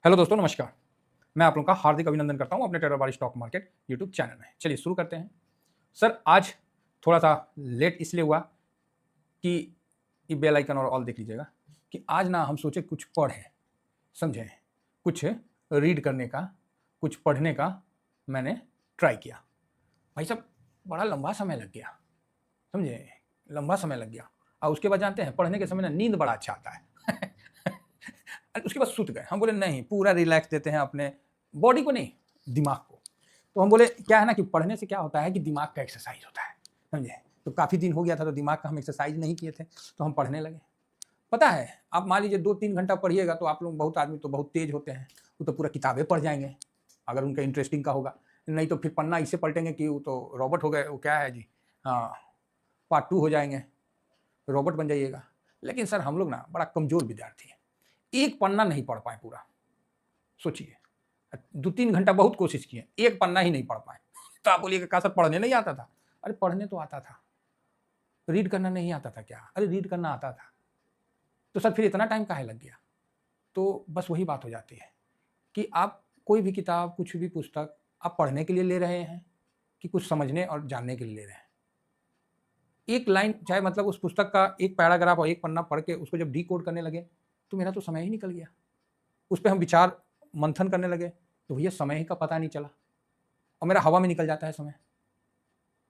Hello दोस्तों, नमस्कार। मैं आप लोगों का हार्दिक अभिनंदन करता हूं अपने ट्रेडर बारी स्टॉक मार्केट यूट्यूब चैनल में। चलिए शुरू करते हैं। सर आज थोड़ा सा लेट इसलिए हुआ कि ये बेल आइकन और ऑल देख लीजिएगा कि आज ना हम सोचे कुछ पढ़ें, समझें, कुछ रीड करने का, कुछ पढ़ने का मैंने ट्राई किया। भाई साहब बड़ा लंबा समय लग गया, समझे, लंबा समय लग गया। और उसके बाद जानते हैं पढ़ने के समय ना नींद बड़ा अच्छा आता है। उसके बाद सुत गए। हम बोले नहीं, पूरा रिलैक्स देते हैं अपने बॉडी को, नहीं दिमाग को। तो हम बोले क्या है ना कि पढ़ने से क्या होता है कि दिमाग का एक्सरसाइज होता है, समझे। तो काफ़ी दिन हो गया था तो दिमाग का हम एक्सरसाइज नहीं किए थे, तो हम पढ़ने लगे। पता है, आप मान लीजिए 2-3 घंटा पढ़िएगा तो आप लोग, बहुत आदमी तो बहुत तेज होते हैं, वो तो पूरा किताबें पढ़ जाएंगे अगर उनका इंटरेस्टिंग का होगा। नहीं तो फिर पन्ना इससे पलटेंगे कि वो तो रॉबर्ट हो गए, वो क्या है जी, हाँ, पार्ट 2 हो जाएंगे, रॉबर्ट बन जाइएगा। लेकिन सर हम लोग ना बड़ा कमज़ोर विद्यार्थी हैं, एक पन्ना नहीं पढ़ पाए पूरा। सोचिए, 2-3 घंटा बहुत कोशिश किए, एक पन्ना ही नहीं पढ़ पाए। तो आप बोलिएगा कहा सर पढ़ने नहीं आता था? अरे पढ़ने तो आता था, रीड करना नहीं आता था क्या? अरे रीड करना आता था। तो सर फिर इतना टाइम काहे लग गया? तो बस वही बात हो जाती है कि आप कोई भी किताब, कुछ भी पुस्तक आप पढ़ने के लिए ले रहे हैं कि कुछ समझने और जानने के लिए ले रहे हैं। एक लाइन, चाहे मतलब उस पुस्तक का एक पैराग्राफ और एक पन्ना पढ़ के उसको जब डिकोड करने लगे तो मेरा तो समय ही निकल गया। उस पे हम विचार मंथन करने लगे तो भैया समय ही का पता नहीं चला, और मेरा हवा में निकल जाता है समय,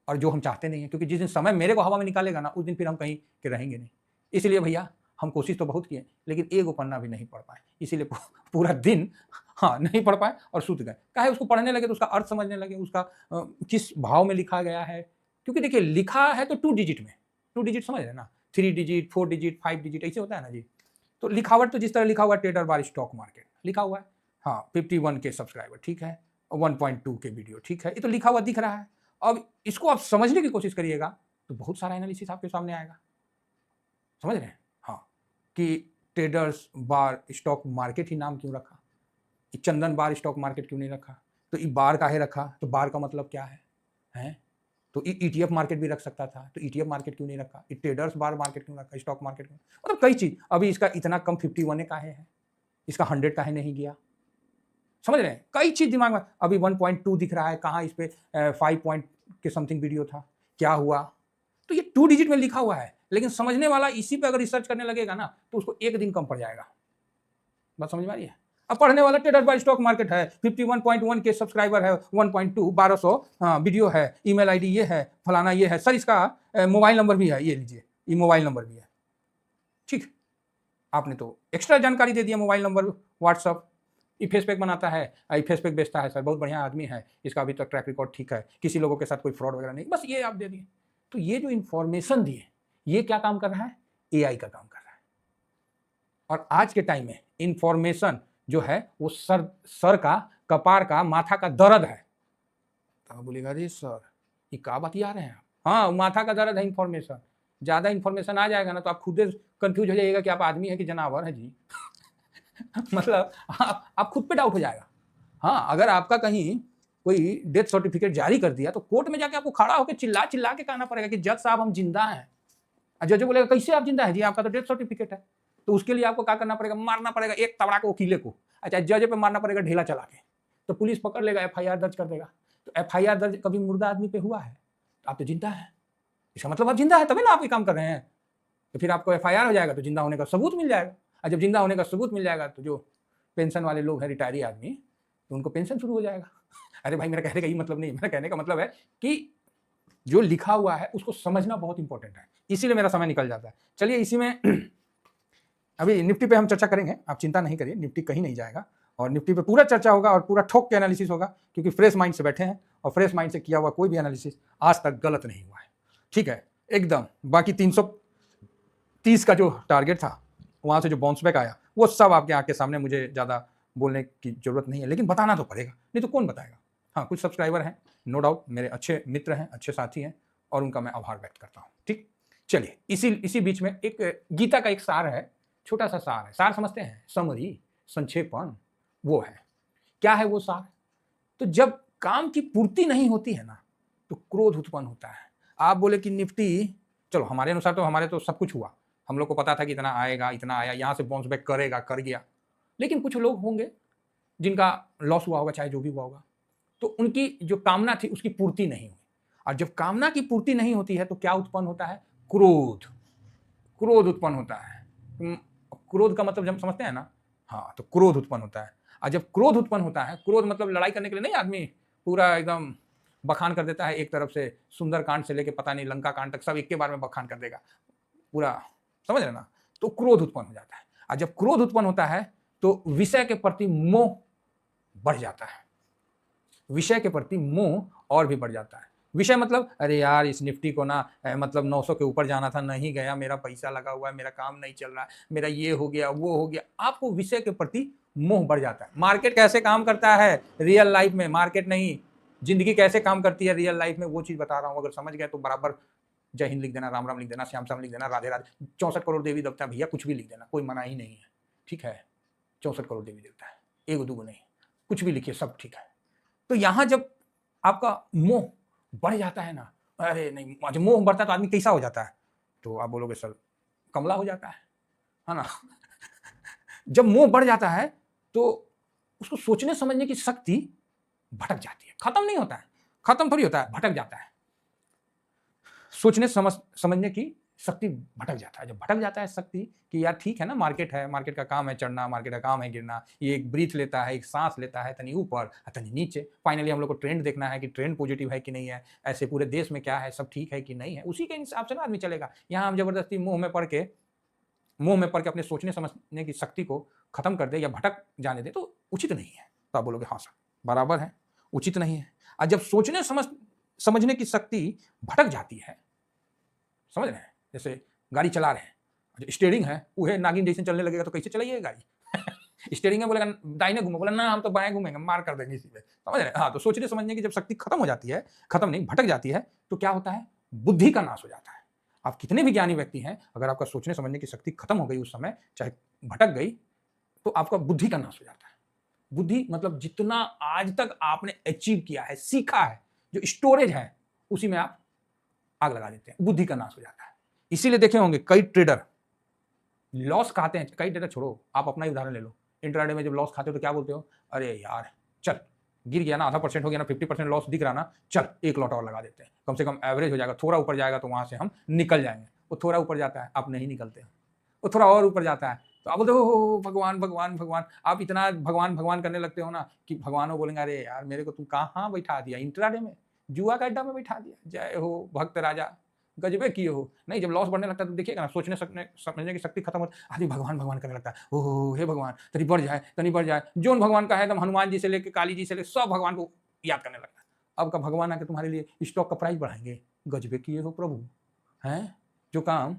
और जो हम चाहते नहीं है, क्योंकि जिस दिन समय मेरे को हवा में निकालेगा ना, उस दिन फिर हम कहीं के रहेंगे नहीं। इसलिए भैया हम कोशिश तो बहुत किए, लेकिन एक पन्ना भी नहीं पढ़ पाए, इसीलिए पूरा दिन, हाँ, नहीं पढ़ पाए और सूत गए। काहे? उसको पढ़ने लगे तो उसका अर्थ समझने लगे, उसका किस भाव में लिखा गया है। क्योंकि देखिए लिखा है तो 2 डिजिट में, 2 डिजिट समझ रहे हैं ना, 3 डिजिट, 4 डिजिट, 5 डिजिट ऐसे होता है ना जी। तो लिखावट तो जिस तरह लिखा हुआ है ट्रेडर बार स्टॉक मार्केट लिखा हुआ है, हाँ, 51 के सब्सक्राइबर, ठीक है, 1.2 के वीडियो, ठीक है, ये तो लिखा हुआ दिख रहा है। अब इसको आप समझने की कोशिश करिएगा तो बहुत सारा एनालिसिस आपके सामने आएगा, समझ रहे हैं। हाँ, कि ट्रेडर्स बार स्टॉक मार्केट ही नाम क्यों रखा, चंदन बार स्टॉक मार्केट क्यों नहीं रखा, तो ये बार काहे रखा, तो बार का मतलब क्या है, हैं? तो ईटीएफ मार्केट भी रख सकता था, तो ईटीएफ मार्केट क्यों नहीं रखा, ट्रेडर्स बार मार्केट क्यों रखा, स्टॉक मार्केट क्यों, मतलब कई चीज। अभी इसका इतना कम 51 काहे है, इसका 100 काहे नहीं गया, समझ रहे हैं। कई चीज दिमाग में। अभी 1.2 दिख रहा है, कहाँ इस पे 5 पॉइंट के समथिंग वीडियो था, क्या हुआ। तो ये 2 डिजिट में लिखा हुआ है, लेकिन समझने वाला इसी पे अगर रिसर्च करने लगेगा ना तो उसको एक दिन कम पड़ जाएगा। बात समझ में आ रही है। अब पढ़ने वाला ट्रेडर बाय स्टॉक मार्केट है, 51.1 के सब्सक्राइबर है, 1.2 1200 वीडियो है, ईमेल आईडी ये है, फलाना ये है, सर इसका मोबाइल नंबर भी है, ये लीजिए, ये मोबाइल नंबर भी है। ठीक, आपने तो एक्स्ट्रा जानकारी दे दिया, मोबाइल नंबर, व्हाट्सअप, ये फेसबुक बनाता है, ये फेसबुक बेचता है, सर बहुत बढ़िया आदमी है, इसका अभी तक ट्रैक रिकॉर्ड ठीक है, किसी लोगों के साथ कोई फ्रॉड वगैरह नहीं, बस ये आप दे दिए। तो ये जो इन्फॉर्मेशन दिए, ये क्या काम कर रहा है, एआई का काम कर रहा है। और आज के टाइम में इंफॉर्मेशन जो है वो सर का, कपार का, माथा का दर्द है। तो बोलेगा अरे सर ये क्या बतिया रहे हैं आप, हाँ माथा का दर्द है इंफॉर्मेशन। ज्यादा इंफॉर्मेशन आ जाएगा ना तो आप खुद कंफ्यूज हो जाइएगा कि आप आदमी है कि जानवर है जी। मतलब आप खुद पे डाउट हो जाएगा। हाँ, अगर आपका कहीं कोई डेथ सर्टिफिकेट जारी कर दिया तो कोर्ट में जाके आपको खड़ा होकर चिल्ला चिल्ला के कहना पड़ेगा कि जज साहब हम जिंदा हैं। जज बोलेगा कैसे आप जिंदा है जी, आपका तो डेथ सर्टिफिकेट है। तो उसके लिए आपको क्या करना पड़ेगा, मारना पड़ेगा एक तबड़ा को वकीले को, अच्छा जज पे मारना पड़ेगा ढेला चला के, तो पुलिस पकड़ लेगा, एफआईआर दर्ज कर देगा। तो एफआईआर दर्ज कभी मुर्दा आदमी पे हुआ है, तो आप तो जिंदा है, इसका मतलब आप जिंदा है तभी ना आप ये काम कर रहे हैं। तो फिर आपको एफआईआर हो जाएगा तो जिंदा होने का सबूत मिल जाएगा, और जब जिंदा होने का सबूत मिल जाएगा तो जो पेंशन वाले लोग हैं, रिटायरी आदमी, तो उनको पेंशन शुरू हो जाएगा। अरे भाई मेरा कहने का ये मतलब नहीं है, मेरा कहने का मतलब है कि जो लिखा हुआ है उसको समझना बहुत इंपॉर्टेंट है, इसीलिए मेरा समय निकल जाता है। चलिए इसी में अभी निफ्टी पे हम चर्चा करेंगे, आप चिंता नहीं करिए, निफ्टी कहीं नहीं जाएगा, और निफ्टी पे पूरा चर्चा होगा और पूरा ठोक के एनालिसिस होगा, क्योंकि फ्रेश माइंड से बैठे हैं और फ्रेश माइंड से किया हुआ कोई भी एनालिसिस आज तक गलत नहीं हुआ है, ठीक है एकदम। बाकी 330 का जो टारगेट था, वहां से जो बाउंस बैक आया, वो सब आपके आंख के सामने, मुझे ज़्यादा बोलने की जरूरत नहीं है, लेकिन बताना तो पड़ेगा, नहीं तो कौन बताएगा। हाँ, कुछ सब्सक्राइबर हैं, नो डाउट मेरे अच्छे मित्र हैं, अच्छे साथी हैं, और उनका मैं आभार व्यक्त करता हूँ। ठीक, चलिए इसी बीच में एक गीता का एक सार है, छोटा सा सार है, सार समझते हैं, समरी, संक्षेपण, वो है। क्या है वो सार? तो जब काम की पूर्ति नहीं होती है ना तो क्रोध उत्पन्न होता है। आप बोले कि निफ्टी, चलो हमारे अनुसार तो, हमारे तो सब कुछ हुआ, हम लोग को पता था कि इतना आएगा, इतना आया, यहां से बाउंस बैक करेगा, कर गया। लेकिन कुछ लोग होंगे जिनका लॉस हुआ होगा, चाहे जो भी हुआ होगा, तो उनकी जो कामना थी उसकी पूर्ति नहीं हुई। और जब कामना की पूर्ति नहीं होती है तो क्या उत्पन्न होता है? क्रोध। क्रोध उत्पन्न होता है। क्रोध का मतलब जब समझते हैं ना, हाँ, तो क्रोध उत्पन्न होता है। और जब क्रोध उत्पन्न होता है, क्रोध मतलब लड़ाई करने के लिए नहीं, आदमी पूरा एकदम बखान कर देता है, एक तरफ से सुंदर कांड से लेके पता नहीं लंका कांड तक सब एक के बारे में बखान कर देगा पूरा, समझ रहे ना? तो क्रोध उत्पन्न हो जाता है। और जब क्रोध उत्पन्न होता है तो विषय के प्रति मोह बढ़ जाता है। विषय के प्रति मोह और भी बढ़ जाता है। विषय मतलब अरे यार इस निफ्टी को ना मतलब 900 के ऊपर जाना था, नहीं गया, मेरा पैसा लगा हुआ है, मेरा काम नहीं चल रहा है, मेरा ये हो गया वो हो गया। आपको विषय के प्रति मोह बढ़ जाता है। मार्केट कैसे काम करता है रियल लाइफ में, मार्केट नहीं, जिंदगी कैसे काम करती है रियल लाइफ में, वो चीज बता रहा हूं। अगर समझ गए तो बराबर जय हिंद लिख देना, राम राम लिख देना, श्याम श्याम लिख देना, राधे राधे, 64 करोड़ देवी देवता, भैया कुछ भी लिख देना, कोई मना ही नहीं है। ठीक है, 64 करोड़ देवी देवता है, एक दो नहीं, कुछ भी लिखिए, सब ठीक है। तो यहां जब आपका मोह बढ़ जाता है ना, अरे नहीं, जब मोह बढ़ता है तो आदमी कैसा हो जाता है? तो आप बोलोगे सर कमला हो जाता है ना? जब मोह बढ़ जाता है तो उसको सोचने समझने की शक्ति भटक जाती है। खत्म नहीं होता है, खत्म थोड़ी होता है, भटक जाता है। सोचने समझने की शक्ति भटक जाता है। जब भटक जाता है शक्ति कि यार ठीक है ना, मार्केट है, मार्केट का काम है चढ़ना, मार्केट का काम है गिरना, ये एक ब्रीथ लेता है, एक सांस लेता है, तनी ऊपर तनी नीचे। फाइनली हम लोग को ट्रेंड देखना है कि ट्रेंड पॉजिटिव है कि नहीं है, ऐसे पूरे देश में क्या है, सब ठीक है कि नहीं है, उसी के हिसाब से ना आदमी चलेगा। यहाँ हम जबरदस्ती मुंह में पड़ के अपने सोचने समझने की शक्ति को खत्म कर दे या भटक जाने दे तो उचित नहीं है। तो आप बोलोगे हाँ सर बराबर है, उचित नहीं है। और जब सोचने समझने की शक्ति भटक जाती है, समझ रहे हैं, जैसे गाड़ी चला रहे हैं, जो स्टीयरिंग है वो है नागिन जैसे चलने लगेगा तो कैसे चलाइए गाड़ी? स्टीयरिंग है, बोलेगा दाहिने घूमो, बोला ना हम तो बाएं घूमेंगे, मार कर देंगे इसी पे, समझ रहे हैं? हाँ, तो सोचने समझने की जब शक्ति खत्म हो जाती है, खत्म नहीं भटक जाती है, तो क्या होता है? बुद्धि का नाश हो जाता है। आप कितने भी ज्ञानी व्यक्ति हैं, अगर आपका सोचने समझने की शक्ति खत्म हो गई उस समय, चाहे भटक गई, तो आपका बुद्धि का नाश हो जाता है। बुद्धि मतलब जितना आज तक आपने अचीव किया है, सीखा है, जो स्टोरेज है, उसी में आप आग लगा देते हैं, बुद्धि का नाश हो जाता है। इसीलिए देखे होंगे कई ट्रेडर लॉस खाते हैं। कई ट्रेडर छोड़ो, आप अपना ही उदाहरण ले लो, इंट्राडे में जब लॉस खाते हो तो क्या बोलते हो? अरे यार चल, गिर गया ना, 0.5% हो गया ना, 50% लॉस दिख रहा ना, चल एक लॉट और लगा देते हैं, कम से कम एवरेज हो जाएगा, थोड़ा ऊपर जाएगा तो वहां से हम निकल जाएंगे। वो थोड़ा ऊपर जाता है, आप नहीं निकलते हो, वो थोड़ा और ऊपर जाता है तो आप बोलते हो भगवान भगवान भगवान, आप इतना भगवान भगवान करने लगते हो ना कि भगवान वो बोलेंगे अरे यार मेरे को तुम कहाँ बैठा दिया, इंट्राडे में जुआ का अड्डा में बैठा दिया, जय हो भक्त राजा, गजबे किए हो। नहीं, जब लॉस बढ़ने लगता है तो देखिएगा ना, सोचने समझने की शक्ति खत्म हो, आदमी भगवान भगवान करने लगता है, ओह हे भगवान तनी बढ़ जाए, तनी बढ़ जाए, जोन भगवान का है एकदम, हनुमान जी से लेकर काली जी से लेकर सब भगवान को याद करने लगता है। अब का भगवान आके तुम्हारे लिए स्टॉक का प्राइस बढ़ाएंगे, गजबे किए हो प्रभु हैं। जो काम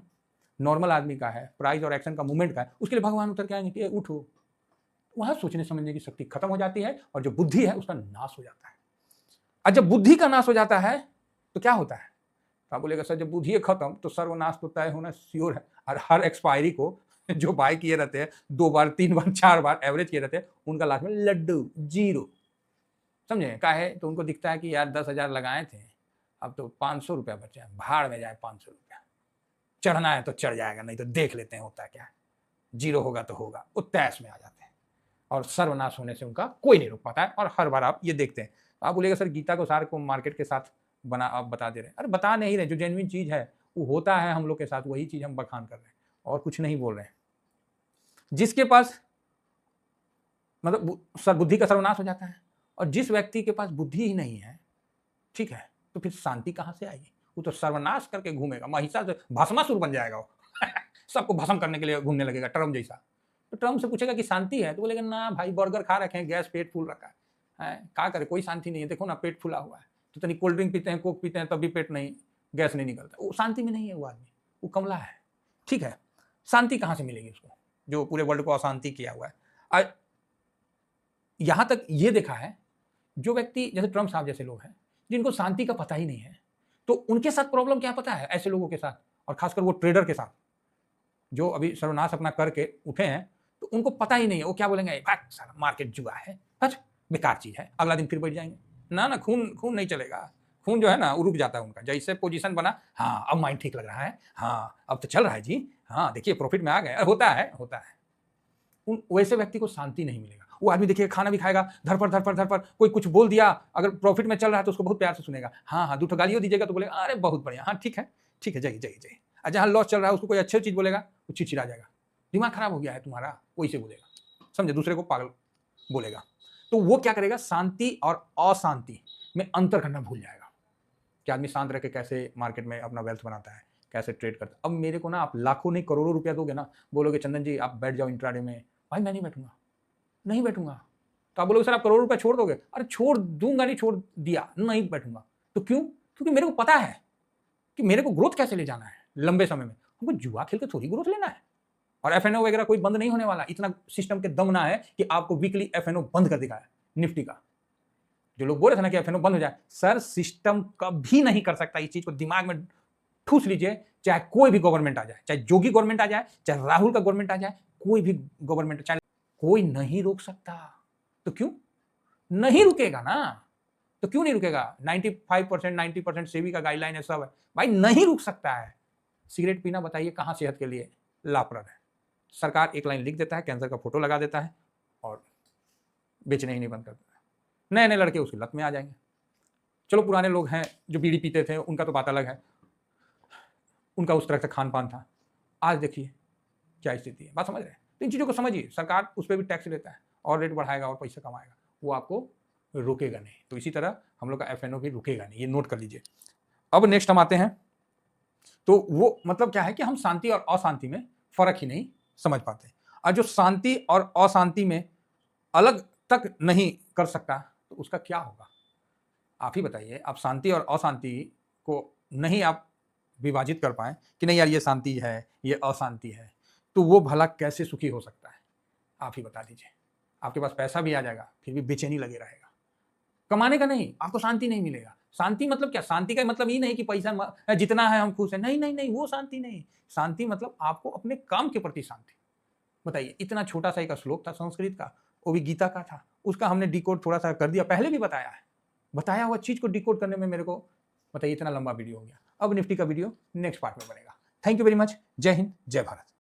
नॉर्मल आदमी का है, प्राइस और एक्शन का मूवमेंट का है, उसके लिए भगवान उतर के आएंगे कि उठो। वहां सोचने समझने की शक्ति खत्म हो जाती है और जो बुद्धि है उसका नाश हो जाता है। और जब बुद्धि का नाश हो जाता है तो क्या होता है? आप बोलेगा सर जब बुद्धि खत्म तो सर्वनाश तो तय होना श्योर है। और हर एक्सपायरी को जो बाय किए रहते हैं 2 बार 3 बार 4 बार एवरेज किए रहते हैं, उनका लास्ट में लड्डू जीरो, समझे का है? तो उनको दिखता है कि यार 10,000 लगाए थे, अब तो 500 रुपया बचे हैं, भाड़ में जाए 500 रुपया, चढ़ना है तो चढ़ जाएगा, नहीं तो देख लेते हैं होता क्या है, जीरो होगा तो होगा, वो तैश में आ जाते हैं और सर्वनाश होने से उनका कोई नहीं रोक पाता है। और हर बार आप ये देखते हैं। आप बोलेगा सर गीता को सार को मार्केट के साथ बना आप बता दे रहे हैं। अरे बता नहीं रहे, जो जेन्युइन चीज है वो होता है हम लोग के साथ, वही चीज हम बखान कर रहे हैं और कुछ नहीं बोल रहे हैं। जिसके पास मतलब सर बुद्धि का सर्वनाश हो जाता है, और जिस व्यक्ति के पास बुद्धि ही नहीं है, ठीक है, तो फिर शांति कहां से आएगी? वो तो सर्वनाश करके घूमेगा, महिषासुर भस्मासुर बन जाएगा वो सबको भस्म करने के लिए घूमने लगेगा ट्रम्प जैसा। तो ट्रम्प से पूछेगा कि शांति है, तो बोलेगा ना भाई बर्गर खा रखे हैं, गैस पेट फूल रखा है, क्या करे, कोई शांति नहीं है, देखो ना पेट फूला हुआ है, तो तनी कोल्ड ड्रिंक पीते हैं, कोक पीते हैं, तब भी पेट नहीं, गैस नहीं निकलता, वो शांति में नहीं है, वो आदमी वो कमला है। ठीक है, शांति कहाँ से मिलेगी उसको जो पूरे वर्ल्ड को अशांति किया हुआ है? यहां तक ये देखा है, जो व्यक्ति जैसे ट्रम्प साहब जैसे लोग हैं जिनको शांति का पता ही नहीं है, तो उनके साथ प्रॉब्लम क्या पता है? ऐसे लोगों के साथ, और खासकर वो ट्रेडर के साथ जो अभी सर्वनाश अपना करके उठे हैं, तो उनको पता ही नहीं है। वो क्या बोलेंगे, साला मार्केट जुआ है, बेकार चीज है, अगला दिन फिर बैठ जाएंगे। ना खून खून नहीं चलेगा, खून जो है ना वो रुक जाता है उनका, जैसे पोजीशन बना, हाँ अब माइंड ठीक लग रहा है, हाँ अब तो चल रहा है जी, हाँ देखिए प्रॉफिट में आ गए, होता है। वैसे व्यक्ति को शांति नहीं मिलेगा। वो आदमी देखिए खाना भी खाएगा, धर पर, कोई कुछ बोल दिया, अगर प्रॉफिट में चल रहा है तो उसको बहुत प्यार से सुनेगा, हाँ, 2 गालियों दीजिएगा तो बोलेगा अरे बहुत बढ़िया, हाँ ठीक है, जाइए। और जहाँ लॉस चल रहा है उसको कोई अच्छी चीज़ बोलेगा, वो चिड़चिड़ा जाएगा, दिमाग खराब हो गया है तुम्हारा, वैसे बोलेगा, समझे, दूसरे को पागल बोलेगा। तो वो क्या करेगा, शांति और अशांति में अंतर करना भूल जाएगा कि आदमी शांत रह के कैसे मार्केट में अपना वेल्थ बनाता है, कैसे ट्रेड करता है। अब मेरे को ना आप लाखों नहीं करोड़ों रुपया दोगे ना, बोलोगे चंदन जी आप बैठ जाओ इंट्राडे में, भाई मैं नहीं बैठूंगा। तो आप बोलोगे सर आप करोड़ों रुपया छोड़ दोगे, अरे छोड़ दूंगा नहीं, छोड़ दिया, नहीं बैठूंगा। तो क्यों? क्योंकि मेरे को पता है कि मेरे को ग्रोथ कैसे ले जाना है लंबे समय में, हमको जुआ खेल के थोड़ी ग्रोथ लेना है। और एफएनओ वगैरह कोई बंद नहीं होने वाला, इतना सिस्टम के दम ना है कि आपको वीकली एफएनओ बंद कर दिखाए निफ्टी का। जो लोग बोल रहे थे ना कि एफएनओ बंद हो जाए, सर सिस्टम कभी नहीं कर सकता, इस चीज को दिमाग में ठूस लीजिए। चाहे कोई भी गवर्नमेंट आ जाए, चाहे जोगी गवर्नमेंट आ जाए, चाहे राहुल का गवर्नमेंट आ जाए, कोई भी गवर्नमेंट, चाहे कोई नहीं रोक सकता। तो क्यों नहीं रुकेगा ना? तो क्यों नहीं रुकेगा? 95% 90% सेबी का गाइडलाइन है, सब है, भाई नहीं रुक सकता है। सिगरेट पीना बताइए कहाँ सेहत के लिए लाभप्रद है? सरकार एक लाइन लिख देता है, कैंसर का फोटो लगा देता है और बेचने ही नहीं बंद कर देता है। नए नए लड़के उसकी लत में आ जाएंगे। चलो पुराने लोग हैं जो बीड़ी पीते थे, उनका तो बात अलग है, उनका उस तरह से खान पान था। आज देखिए क्या स्थिति है, बात समझ रहे हैं? तो इन चीज़ों को समझिए, सरकार उस पर भी टैक्स लेता है और रेट बढ़ाएगा और पैसा कमाएगा, वो आपको रुकेगा नहीं। तो इसी तरह हम लोग का एफएनओ भी रुकेगा नहीं, ये नोट कर लीजिए। अब नेक्स्ट हम आते हैं, तो वो मतलब क्या है कि हम शांति और अशांति में फर्क ही नहीं समझ पाते। और जो शांति और अशांति में अलग तक नहीं कर सकता तो उसका क्या होगा, आप ही बताइए। आप शांति और अशांति को नहीं आप विभाजित कर पाए कि नहीं यार ये शांति है ये अशांति है, तो वो भला कैसे सुखी हो सकता है? आप ही बता दीजिए। आपके पास पैसा भी आ जाएगा फिर भी बेचैनी लगे रहेगा, कमाने का नहीं, आपको शांति नहीं मिलेगा। शांति मतलब क्या? शांति का मतलब ये नहीं कि पैसा जितना है हम खुश हैं, नहीं नहीं नहीं, वो शांति नहीं। शांति मतलब आपको अपने काम के प्रति शांति। बताइए, इतना छोटा सा एक श्लोक था संस्कृत का, वो भी गीता का था, उसका हमने डिकोड थोड़ा सा कर दिया, पहले भी बताया है, बताया हुआ चीज को डिकोड करने में मेरे को बताइए इतना लंबा वीडियो हो गया। अब निफ्टी का वीडियो नेक्स्ट पार्ट में बनेगा। Thank you very much. जय हिंद, जय भारत।